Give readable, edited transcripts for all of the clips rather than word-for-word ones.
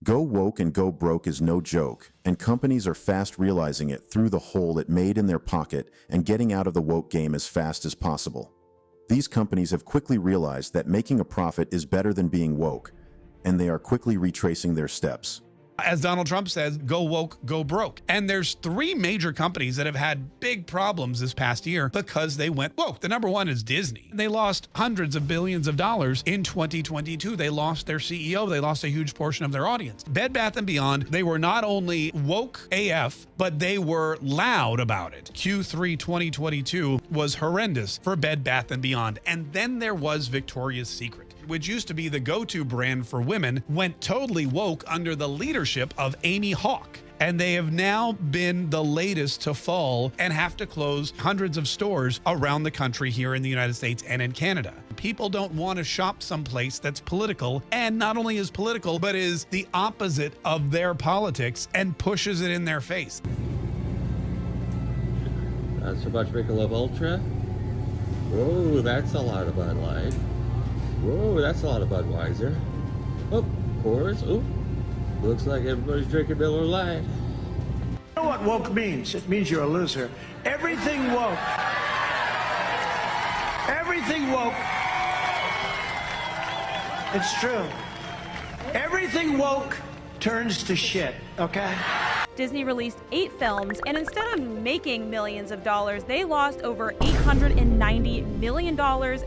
Go woke and go broke is no joke, and companies are fast realizing it through the hole it made in their pocket and getting out of the woke game as fast as possible. These companies have quickly realized that making a profit is better than being woke, and they are quickly retracing their steps. As Donald Trump says, go woke, go broke. And there's three major companies that have had big problems this past year because they went woke. The number one is Disney. They lost hundreds of billions of dollars in 2022. They lost their CEO. They lost a huge portion of their audience. Bed Bath & Beyond, they were not only woke AF, but they were loud about it. Q3 2022 was horrendous for Bed Bath & Beyond. And then there was Victoria's Secret, which used to be the go-to brand for women, went totally woke under the leadership of Amy Hawke. And they have now been the latest to fall and have to close hundreds of stores around the country here in the United States and in Canada. People don't want to shop someplace that's political, and not only is political, but is the opposite of their politics and pushes it in their face. Not so much Michelob Ultra. Whoa, that's a lot of Bud Light. Whoa, that's a lot of Budweiser. Oh, Coors. Oh, looks like everybody's drinking Miller Lite. You know what woke means? It means you're a loser. Everything woke. Everything woke. It's true. Everything woke turns to shit, okay? Disney released 8 films, and instead of making millions of dollars, they lost over $890 million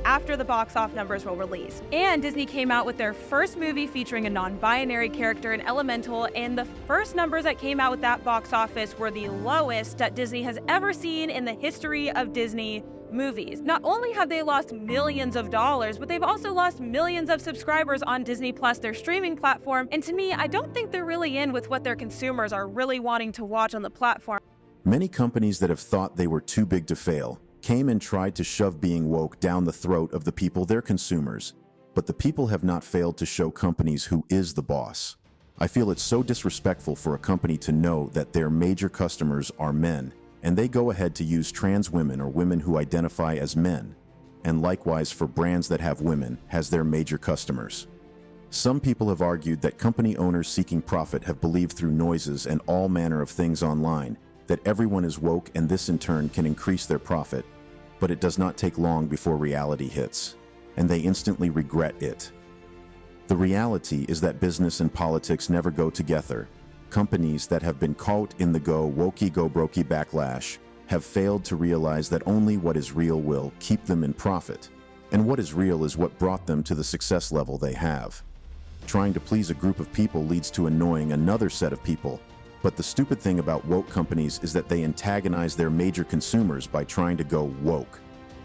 after the box office numbers were released. And Disney came out with their first movie featuring a non-binary character in Elemental, and the first numbers that came out with that box office were the lowest that Disney has ever seen in the history of Disney movies. Not only have they lost millions of dollars, but they've also lost millions of subscribers on Disney Plus, their streaming platform. And to me, I don't think they're really in with what their consumers are really wanting to watch on the platform. Many companies that have thought they were too big to fail came and tried to shove being woke down the throat of the people, their consumers. But the people have not failed to show companies who is the boss. I feel it's so disrespectful for a company to know that their major customers are men, and they go ahead to use trans women or women who identify as men, and likewise for brands that have women as their major customers. Some people have argued that company owners seeking profit have believed through noises and all manner of things online that everyone is woke, and this in turn can increase their profit, but it does not take long before reality hits, and they instantly regret it. The reality is that business and politics never go together. Companies that have been caught in the go wokey go brokey backlash have failed to realize that only what is real will keep them in profit, and what is real is what brought them to the success level they have. Trying to please a group of people leads to annoying another set of people, but the stupid thing about woke companies is that they antagonize their major consumers by trying to go woke.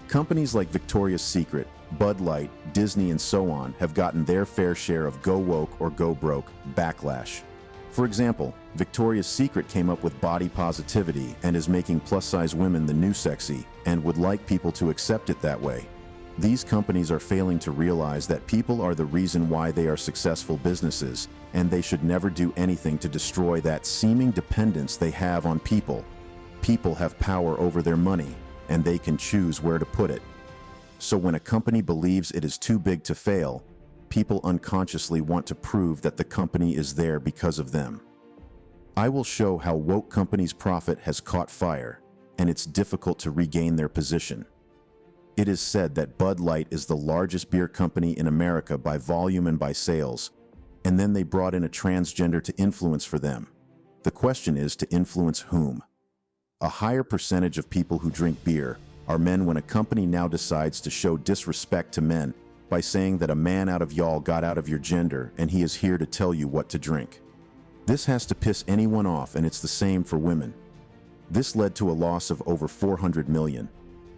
Companies like Victoria's Secret, Bud Light, Disney, and so on have gotten their fair share of go woke or go broke backlash. For example, Victoria's Secret came up with body positivity and is making plus-size women the new sexy and would like people to accept it that way. These companies are failing to realize that people are the reason why they are successful businesses, and they should never do anything to destroy that seeming dependence they have on people. People have power over their money, and they can choose where to put it. So when a company believes it is too big to fail, people unconsciously want to prove that the company is there because of them. I will show how woke companies' profit has caught fire, and it's difficult to regain their position. It is said that Bud Light is the largest beer company in America by volume and by sales, and then they brought in a transgender to influence for them. The question is, to influence whom? A higher percentage of people who drink beer are men when a company now decides to show disrespect to men by saying that a man out of y'all got out of your gender and he is here to tell you what to drink. This has to piss anyone off, and it's the same for women. This led to a loss of over $400 million,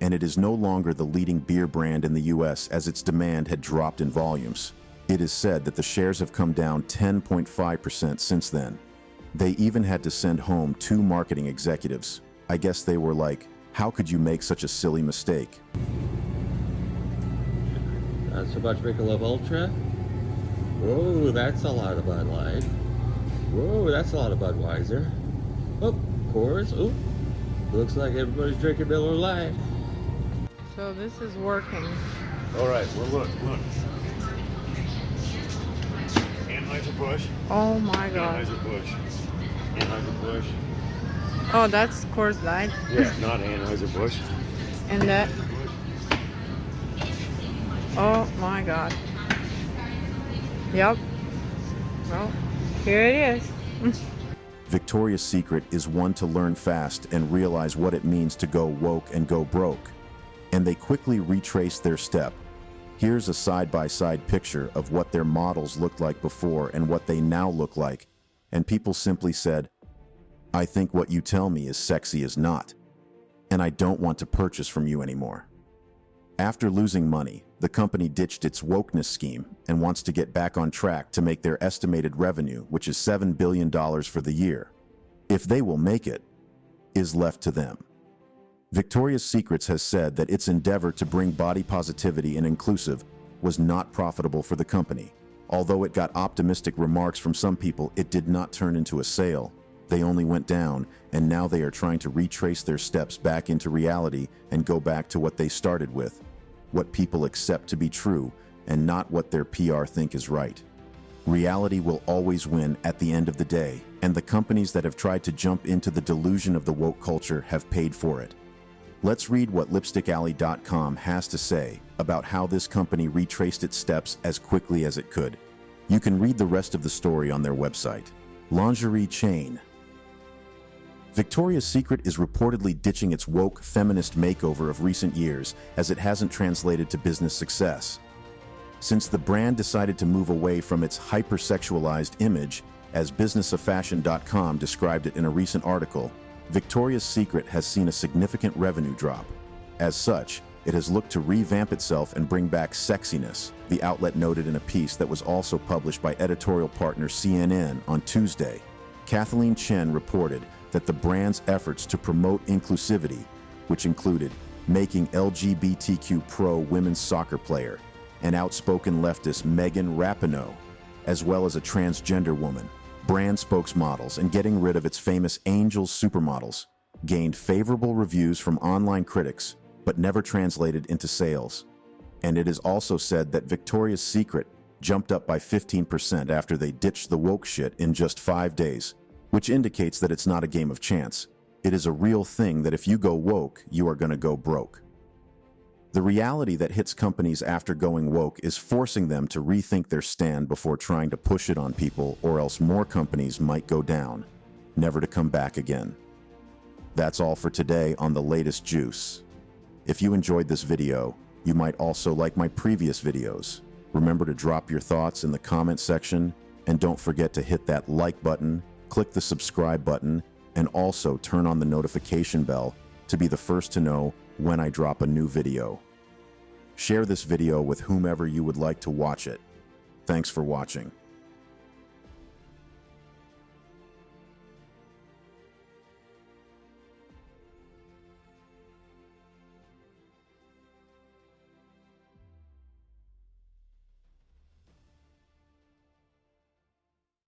and it is no longer the leading beer brand in the US as its demand had dropped in volumes. It is said that the shares have come down 10.5% since then. They even had to send home 2 marketing executives. I guess they were like, how could you make such a silly mistake? Not so much Michelob Ultra. Whoa, that's a lot of Bud Light. Whoa, that's a lot of Budweiser. Oh, Coors. Oh, looks like everybody's drinking Miller Lite. So this is working. All right, well look. And Anheuser-Busch. Oh my god. Anheuser-Busch. Anheuser-Busch. Oh, that's Coors Light. Yeah, not Anheuser-Busch. And that. Oh my god. Yep. Well, here it is. Victoria's Secret is one to learn fast and realize what it means to go woke and go broke. And they quickly retrace their step. Here's a side-by-side picture of what their models looked like before and what they now look like. And people simply said, I think what you tell me is sexy is not. And I don't want to purchase from you anymore. After losing money, the company ditched its wokeness scheme and wants to get back on track to make their estimated revenue, which is $7 billion for the year. If they will make it, is left to them. Victoria's Secrets has said that its endeavor to bring body positivity and inclusive was not profitable for the company. Although it got optimistic remarks from some people, it did not turn into a sale. They only went down, and now they are trying to retrace their steps back into reality and go back to what they started with, what people accept to be true, and not what their PR think is right. Reality will always win at the end of the day, and the companies that have tried to jump into the delusion of the woke culture have paid for it. Let's read what LipstickAlley.com has to say about how this company retraced its steps as quickly as it could. You can read the rest of the story on their website. Lingerie chain. Victoria's Secret is reportedly ditching its woke feminist makeover of recent years as it hasn't translated to business success. Since the brand decided to move away from its hypersexualized image, as BusinessOfFashion.com described it in a recent article, Victoria's Secret has seen a significant revenue drop. As such, it has looked to revamp itself and bring back sexiness, the outlet noted in a piece that was also published by editorial partner CNN on Tuesday. Kathleen Chen reported that the brand's efforts to promote inclusivity, which included making LGBTQ pro women's soccer player, an outspoken leftist Megan Rapinoe, as well as a transgender woman, brand spokesmodels, and getting rid of its famous Angels supermodels, gained favorable reviews from online critics, but never translated into sales. And it is also said that Victoria's Secret jumped up by 15% after they ditched the woke shit in just 5 days, which indicates that it's not a game of chance. It is a real thing that if you go woke, you are going to go broke. The reality that hits companies after going woke is forcing them to rethink their stand before trying to push it on people, or else more companies might go down, never to come back again. That's all for today on The Latest Juice. If you enjoyed this video, you might also like my previous videos. Remember to drop your thoughts in the comment section, and don't forget to hit that like button, click the subscribe button, and also turn on the notification bell to be the first to know when I drop a new video. Share this video with whomever you would like to watch it. Thanks for watching.